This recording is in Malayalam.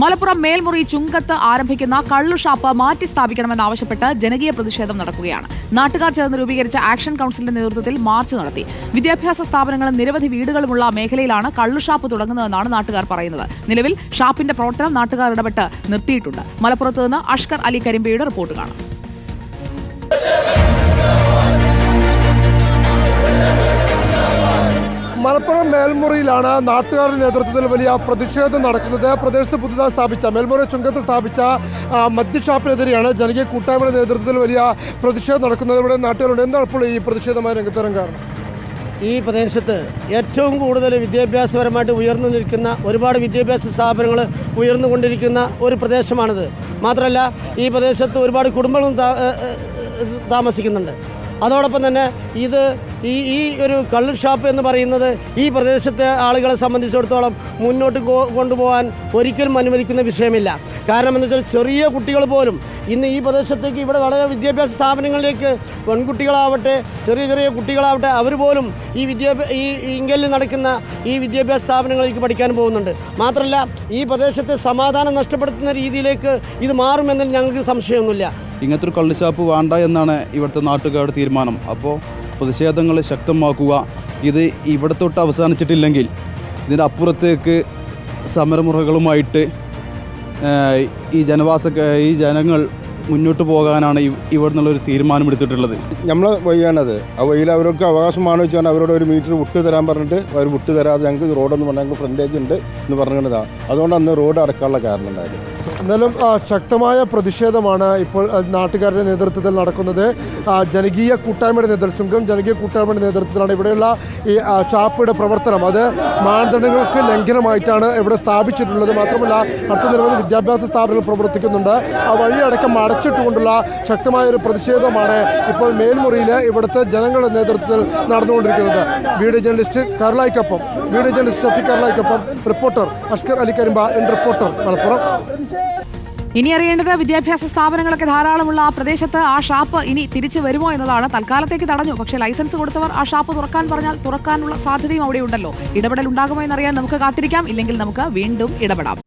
മലപ്പുറം മേൽമുറി ചുങ്കത്ത് ആരംഭിക്കുന്ന കള്ളുഷാപ്പ് മാറ്റി സ്ഥാപിക്കണമെന്നാവശ്യപ്പെട്ട് ജനകീയ പ്രതിഷേധം നടക്കുകയാണ്. നാട്ടുകാർ ചേർന്ന് രൂപീകരിച്ച ആക്ഷൻ കൌൺസിലിന്റെ നേതൃത്വത്തിൽ മാർച്ച് നടത്തി. വിദ്യാഭ്യാസ സ്ഥാപനങ്ങളും നിരവധി വീടുകളുമുള്ള മേഖലയിലാണ് കള്ളുഷാപ്പ് തുടങ്ങുന്നതെന്നാണ് നാട്ടുകാർ പറയുന്നത്. നിലവിൽ ഷാപ്പിന്റെ പ്രവർത്തനം നാട്ടുകാർ ഇടപെട്ട് നിർത്തിയിട്ടുണ്ട്. മലപ്പുറത്ത് നിന്ന് അഷ്കർ അലി കരിമ്പയുടെ റിപ്പോർട്ട് കാണാം. മലപ്പുറം മേൽമുറിയിലാണ് നാട്ടുകാരുടെ നേതൃത്വത്തിൽ വലിയ പ്രതിഷേധം നടക്കുന്നത്. പ്രദേശത്ത് പുതുതായി സ്ഥാപിച്ച മേൽമുറി ചുങ്കത്ത് സ്ഥാപിച്ച മദ്യഷാപ്പിനെതിരെയാണ് ജനകീയ കൂട്ടായ്മയുടെ നേതൃത്വത്തിൽ വലിയ പ്രതിഷേധം നടക്കുന്നത്. ഇവിടെ നാട്ടുകാരുണ്ട്. എന്താണ് ഇപ്പോൾ ഈ പ്രതിഷേധമായ രംഗത്തിറങ്ങാൻ കാരണം? ഈ പ്രദേശത്ത് ഏറ്റവും കൂടുതൽ വിദ്യാഭ്യാസപരമായിട്ട് ഉയർന്നു നിൽക്കുന്ന ഒരുപാട് വിദ്യാഭ്യാസ സ്ഥാപനങ്ങൾ ഉയർന്നുകൊണ്ടിരിക്കുന്ന ഒരു പ്രദേശമാണിത്. മാത്രമല്ല ഈ പ്രദേശത്ത് ഒരുപാട് കുടുംബങ്ങളും താമസിക്കുന്നുണ്ട്. അതോടൊപ്പം തന്നെ ഇത് ഈ ഒരു കള്ള് ഷാപ്പ് എന്ന് പറയുന്നത് ഈ പ്രദേശത്തെ ആളുകളെ സംബന്ധിച്ചിടത്തോളം മുന്നോട്ട് കൊണ്ടുപോകാൻ ഒരിക്കലും അനുവദിക്കുന്ന വിഷയമില്ല. കാരണം എന്ന് വെച്ചാൽ ചെറിയ കുട്ടികൾ പോലും ഇന്ന് ഈ പ്രദേശത്തേക്ക് ഇവിടെ വളരെ വിദ്യാഭ്യാസ സ്ഥാപനങ്ങളിലേക്ക് പെൺകുട്ടികളാവട്ടെ ചെറിയ കുട്ടികളാവട്ടെ അവർ പോലും ഈ ഇങ്കലിൽ നടക്കുന്ന ഈ വിദ്യാഭ്യാസ സ്ഥാപനങ്ങളിലേക്ക് പഠിക്കാൻ പോകുന്നുണ്ട്. മാത്രമല്ല ഈ പ്രദേശത്തെ സമാധാനം നഷ്ടപ്പെടുത്തുന്ന രീതിയിലേക്ക് ഇത് മാറുമെന്നതിൽ ഞങ്ങൾക്ക് സംശയമൊന്നുമില്ല. ഇങ്ങനത്തെ ഒരു കള്ളുഷാപ്പ് വേണ്ട എന്നാണ് ഇവിടുത്തെ നാട്ടുകാരുടെ തീരുമാനം. അപ്പോൾ പ്രതിഷേധങ്ങൾ ശക്തമാക്കുക. ഇത് ഇവിടെ തൊട്ട് അവസാനിച്ചിട്ടില്ലെങ്കിൽ ഇതിൻ്റെ അപ്പുറത്തേക്ക് സമരമുറകളുമായിട്ട് ഈ ജനങ്ങൾ മുന്നോട്ട് പോകാനാണ് ഇവിടെ നിന്നുള്ളൊരു തീരുമാനമെടുത്തിട്ടുള്ളത്. നമ്മൾ വഴിയാണത്. ആ വഴിയിൽ അവർക്ക് അവകാശമാണ് വെച്ചാൽ അവരോട് ഒരു മീറ്റർ വിട്ട് തരാൻ പറഞ്ഞിട്ട് അവർ വിട്ട് തരാതെ ഞങ്ങൾക്ക് റോഡെന്ന് പറഞ്ഞാൽ ഞങ്ങൾക്ക് ഫ്രണ്ടേജ് ഉണ്ട് എന്ന് പറഞ്ഞതാണ്. അതുകൊണ്ട് അന്ന് റോഡ് അടക്കാനുള്ള കാരണം ഉണ്ടായത്. എന്നാലും ശക്തമായ പ്രതിഷേധമാണ് ഇപ്പോൾ നാട്ടുകാരുടെ നേതൃത്വത്തിൽ നടക്കുന്നത്. ജനകീയ കൂട്ടായ്മയുടെ നേതൃത്വം ചുങ്കം ജനകീയ കൂട്ടായ്മയുടെ നേതൃത്വത്തിലാണ് ഇവിടെയുള്ള ഈ ഷാപ്പുയുടെ പ്രവർത്തനം. അത് മാനദണ്ഡങ്ങൾക്ക് ലംഘനമായിട്ടാണ് ഇവിടെ സ്ഥാപിച്ചിട്ടുള്ളത്. മാത്രമല്ല അടുത്ത നിരവധി വിദ്യാഭ്യാസ സ്ഥാപനങ്ങൾ പ്രവർത്തിക്കുന്നുണ്ട്. ആ വഴിയടക്കം അടച്ചിട്ടുകൊണ്ടുള്ള ശക്തമായ ഒരു പ്രതിഷേധമാണ് ഇപ്പോൾ മേൽമുറിയിൽ ഇവിടുത്തെ ജനങ്ങളുടെ നേതൃത്വത്തിൽ നടന്നുകൊണ്ടിരിക്കുന്നത്. വീഡിയോ ജേർണലിസ്റ്റ് ഷഫീഖ് കർലായ്ക്കൊപ്പം റിപ്പോർട്ടർ അഷ്കർ അലി കരിമ്പ എൻ റിപ്പോർട്ടർ മലപ്പുറം. ഇനി അറിയേണ്ടത് വിദ്യാഭ്യാസ സ്ഥാപനങ്ങളൊക്കെ ധാരാളമുള്ള ആ പ്രദേശത്ത് ആ ഷാപ്പ് ഇനി തിരിച്ചു വരുമോ എന്നതാണ്. തൽക്കാലത്തേക്ക് തടഞ്ഞു. പക്ഷേ ലൈസൻസ് കൊടുത്തവർ ആ ഷാപ്പ് തുറക്കാൻ പറഞ്ഞാൽ തുറക്കാനുള്ള സാധ്യതയും അവിടെ ഉണ്ടല്ലോ. ഇടപെടൽ ഉണ്ടാകുമോ എന്നറിയാൻ നമുക്ക് കാത്തിരിക്കാം. ഇല്ലെങ്കിൽ നമുക്ക് വീണ്ടും ഇടപെടാം.